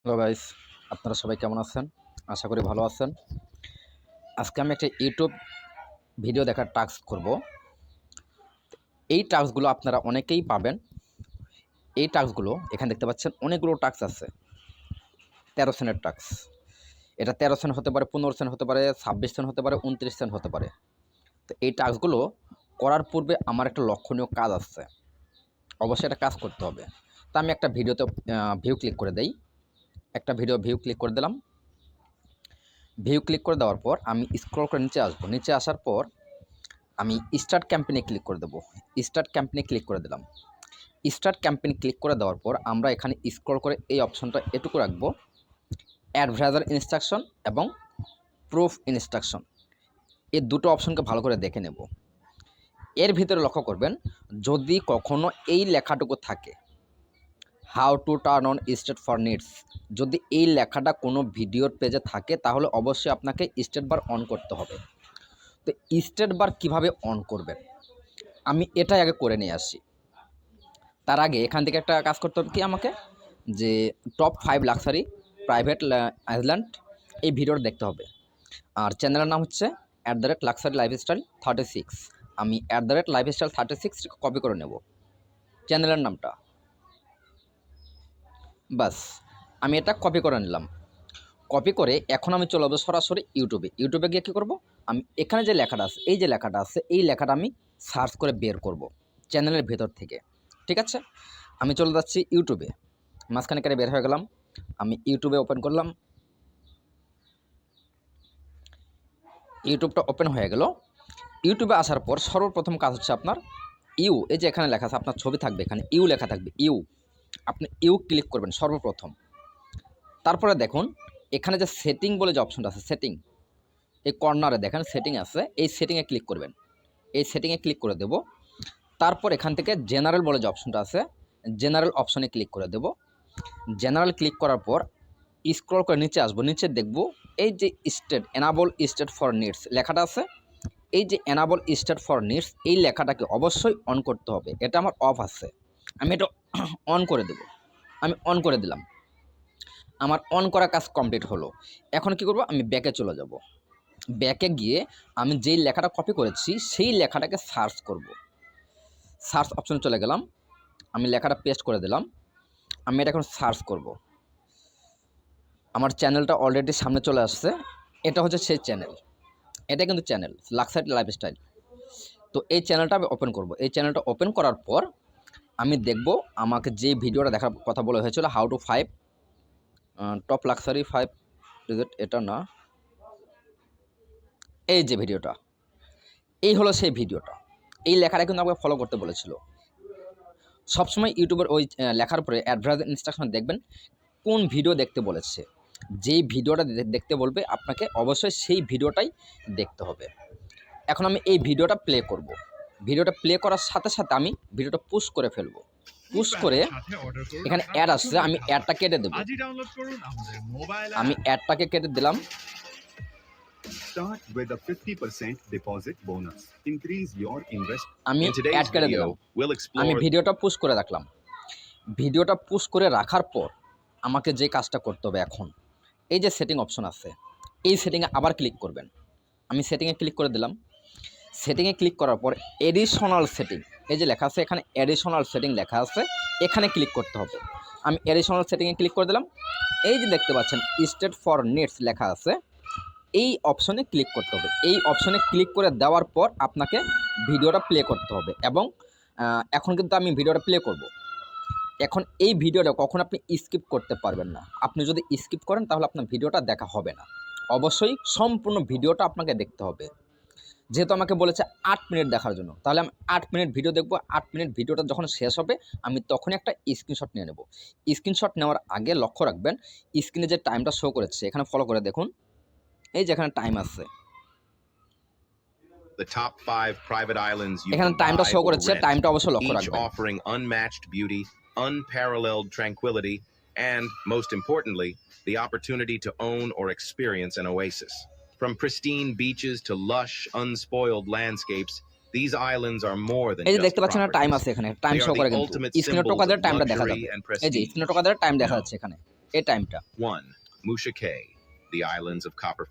Hello guys, আপনারা সবাই কেমন আছেন? আশা করি ভালো আছেন। আজকে আমি একটা ইউটিউব ভিডিও দেখার টাস্ক করব। এই টাস্কগুলো আপনারা অনেকেই পাবেন। এই টাস্কগুলো এখানে দেখতে পাচ্ছেন অনেকগুলো টাস্ক আছে। 13 সেন্টের টাস্ক। এটা 13 সেন্ট হতে পারে, 15 সেন্ট হতে পারে, 26 সেন্ট হতে পারে, 29 সেন্ট হতে পারে। তো এই টাস্কগুলো করার পূর্বে আমার একটা লক্ষণীয় কাজ আছে। অবশ্যই একটা কাজ করতে হবে। তো আমি একটা ভিডিওতে ভিউ ক্লিক করে দেই। একটা ভিউ ক্লিক করে দিলাম। ভিউ ক্লিক করে দেওয়ার পর আমি স্ক্রল করে নিচে আসবো। নিচে আসার পর আমি স্টার্ট ক্যাম্পেইনে ক্লিক করে দেবো। স্টার্ট ক্যাম্পেইনে ক্লিক করে দিলাম। স্টার্ট ক্যাম্পেইন ক্লিক করে দেওয়ার পর আমরা এখানে স্ক্রল করে এই অপশনটা এটুকু রাখবো, অ্যাডভার্টাইজার ইনস্ট্রাকশন এবং প্রুফ ইনস্ট্রাকশন। এই দুটো অপশনকে ভালো করে দেখে নেব। এর ভিতরে লক্ষ্য করবেন, যদি কখনো এই লেখাটুকু থাকে, how to turn on state for needs, যদি এই লেখাটা কোনো ভিডিওর পেজে থাকে তাহলে অবশ্যই আপনাকে স্টেট বার অন করতে হবে। তো স্টেট বার কীভাবে অন করবেন আমি এটাই আগে করে নিয়ে আসি। তার আগে এখান থেকে একটা কাজ করতে হবে কি আমাকে, যে টপ 5 লাক্সারি প্রাইভেট আইল্যান্ড এই ভিডিওটা দেখতে হবে। আর চ্যানেলের নাম হচ্ছে @লাক্সারি লাইফস্টাইল 36। আমি @লাইফস্টাইল 36 কপি করে নেব চ্যানেলের নামটা। বাস, আমি এটা কপি করে নিলাম। কপি করে এখন আমি চলে যাবো সরাসরি ইউটিউবে গিয়ে কী করব, আমি এখানে যে লেখাটা আছে, এই যে লেখাটা আছে, এই লেখাটা আমি সার্চ করে বের করব চ্যানেলের ভেতর থেকে। ঠিক আছে, আমি চলে যাচ্ছি ইউটিউবে। মাঝখানে কেটে বের হয়ে গেলাম। আমি ইউটিউবে ওপেন করলাম। ইউটিউবটা ওপেন হয়ে গেল। ইউটিউবে আসার পর সর্বপ্রথম কাজ হচ্ছে আপনার এই যে এখানে লেখা আছে, আপনার ছবি থাকবে, এখানে লেখা থাকবে। আপনি ক্লিক করবেন সর্বপ্রথম। তারপরে দেখুন এখানে যে সেটিং বলে যে অপশনটা আছে, সেটিং, এই কর্নারে দেখেন সেটিং আছে, এই সেটিংয়ে ক্লিক করবেন। এই সেটিংয়ে ক্লিক করে দেব। তারপর এখান থেকে জেনারেল বলে যে অপশনটা আছে, জেনারেল অপশনে ক্লিক করে দেব। জেনারেল ক্লিক করার পর স্ক্রল করে নিচে আসবো। নিচে দেখব এই যে এনাবল স্টেট ফর নিডস লেখাটা আছে, এই যে এনাবল স্টেট ফর নিডস এই লেখাটাকে অবশ্যই অন করতে হবে। এটা আমার অফ আছে, আমি এটা অন করে দেব। আমি অন করে দিলাম। আমার অন করা কাজ কমপ্লিট হলো। এখন কি করব, আমি ব্যাকে চলে যাব। ব্যাকে গিয়ে আমি যেই লেখাটা কপি করেছি সেই লেখাটাকে সার্চ করব। সার্চ অপশনে চলে গেলাম। আমি লেখাটা পেস্ট করে দিলাম। আমি এটা এখন সার্চ করব। আমার চ্যানেলটা অলরেডি সামনে চলে আসছে। এটা হচ্ছে সেই চ্যানেল, এটা কিন্তু চ্যানেল লাক্সারি লাইফস্টাইল। তো এই চ্যানেলটা আমি ওপেন করব। এই চ্যানেলটা ওপেন করার পর আমি দেখব আমাকে যে ভিডিওটা দেখার কথা বলা হয়েছিল, how to 5 top luxury 5 reject, এটা না, এই যে ভিডিওটা, এই হলো সেই ভিডিওটা। এই লেখাটা কিন্তু আমাকে ফলো করতে বলেছিল। সবসময় ইউটিউবের ওই লেখার উপরে অ্যাডভার্টাইজ ইনস্ট্রাকশন দেখবেন কোন ভিডিও দেখতে বলেছে। যেই ভিডিওটা দেখতে বলবে আপনাকে অবশ্যই সেই ভিডিওটাই দেখতে হবে। এখন আমি এই ভিডিওটা প্লে করব। ভিডিওটা প্লে করার সাথে সাথে আমি ভিডিওটা পুশ করে ফেলব। পুশ করে এখানে অ্যাড আসছে, আমি অ্যাডটা কেটে দেব। আমি অ্যাডটাকে কেটে দিলাম। Start with a 50% deposit bonus. Increase your investment. আমি In today's অ্যাড কেটে video, দিলাম। we'll আমি explore ভিডিওটা পুশ করে রাখলাম। ভিডিওটা পুশ করে রাখার পর আমাকে যে কাজটা করতে হবে এখন, এই যে সেটিং অপশন আছে, এই সেটিংয়ে আবার ক্লিক করবেন। আমি সেটিংয়ে ক্লিক করে দিলাম। সেটিংয়ে ক্লিক করার পর এডিশনাল সেটিং, এই যে লেখা আছে এখানে এডিশনাল সেটিং লেখা আছে, এখানে ক্লিক করতে হবে। আমি এডিশনাল সেটিংয়ে ক্লিক করে দিলাম। এই যে দেখতে পাচ্ছেন স্টেট ফর নিডস লেখা আছে, এই অপশনে ক্লিক করতে হবে। এই অপশনে ক্লিক করে দেওয়ার পর আপনাকে ভিডিওটা প্লে করতে হবে। এবং এখন কিন্তু আমি ভিডিওটা প্লে করব। এখন এই ভিডিওটা কখন আপনি স্কিপ করতে পারবেন না। আপনি যদি স্কিপ করেন তাহলে আপনার ভিডিওটা দেখা হবে না। অবশ্যই সম্পূর্ণ ভিডিওটা আপনাকে দেখতে হবে। যেহেতু আমাকে বলেছে 8 মিনিট দেখার জন্য, তাহলে আমি 8 মিনিট ভিডিও দেখব। 8 মিনিট ভিডিওটা যখন শেষ হবে আমি তখনই একটা স্ক্রিনশট নিয়ে নেব। স্ক্রিনশট নেওয়ার আগে লক্ষ্য রাখবেন স্ক্রিনে যে টাইমটা শো করেছে, এখানে ফলো করে দেখুন, এই যে এখানে টাইম আছে, the top 5 private islands you এখানে can টাইমটা buy শো or করেছে। rent, টাইমটা অবশ্যই লক্ষ্য each রাখবেন। offering unmatched beauty, unparalleled tranquility, and most importantly, the opportunity to own or experience an oasis. From pristine beaches to lush, unspoiled landscapes, these islands are more than এই যে just দেখতে পাচ্ছেন না, time properties. আছে এখানে, time They show are করে the কিন্তু ultimate স্ক্রিনে symbols টোকা of দিয়ে টাইমটা দেখা luxury যাবে। and এই যে prestige. স্ক্রিনে টোকা দিয়ে টাইম দেখা No, যাচ্ছে এখানে। এই টাইমটা। 1. Musha Cay, the islands of Copper.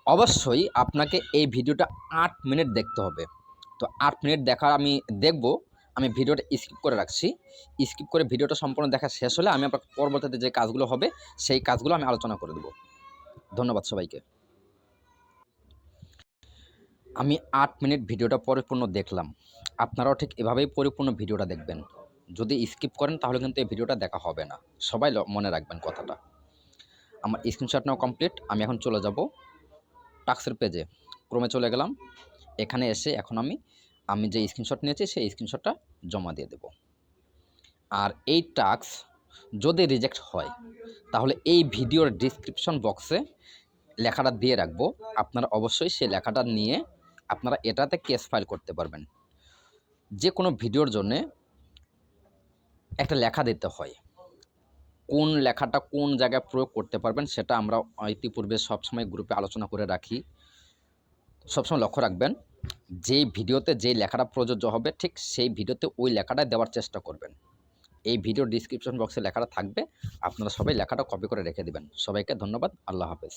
অবশ্যই আপনাকে এই ভিডিওটা 8 মিনিট দেখতে হবে। তো 8 মিনিট দেখা আমি দেখব, আমি ভিডিওটা স্কিপ করে রাখছি। স্কিপ করে ভিডিওটা সম্পূর্ণ দেখা শেষ হলে আমি আপনাকে পরবর্তীতে যে কাজগুলো হবে সেই কাজগুলো আমি আলোচনা করে দেব। ধন্যবাদ সবাইকে। আমি 8 মিনিট ভিডিওটা পরিপূর্ণ দেখলাম। আপনারাও ঠিক এভাবেই পরিপূর্ণ ভিডিওটা দেখবেন। যদি স্কিপ করেন তাহলে কিন্তু এই ভিডিওটা দেখা হবে না। সবাই মনে রাখবেন কথাটা। আমার স্ক্রিনশট নেওয়া কমপ্লিট। আমি এখন চলে যাব টাস্কের পেজে। ক্রমে চলে গেলাম। এখানে এসে এখন আমি যে স্ক্রিনশট নিয়েছি সেই স্ক্রিনশটটা জমা দিয়ে দেব। আর এই টাস্ক যদি রিজেক্ট হয় তাহলে এই ভিডিওর ডেসক্রিপশন বক্সে লেখাটা দিয়ে রাখবো। আপনারা অবশ্যই সেই লেখাটা নিয়ে আপনারা এটাতে কেস ফাইল করতে পারবেন। যে কোনো ভিডিওর জন্যে একটা লেখা দিতে হয়। কোন লেখাটা কোন জায়গায় প্রয়োগ করতে পারবেন সেটা আমরা ইতিপূর্বে সবসময় গ্রুপে আলোচনা করে রাখি। সবসময় লক্ষ্য রাখবেন, যেই ভিডিওতে যেই লেখাটা প্রযোজ্য হবে ঠিক সেই ভিডিওতে ওই লেখাটা দেওয়ার চেষ্টা করবেন। এই ভিডিওর ডেসক্রিপশন বক্সে লেখাটা থাকবে, আপনারা সবাই লেখাটা কপি করে রেখে দিবেন। সবাইকে ধন্যবাদ। আল্লাহ হাফেজ।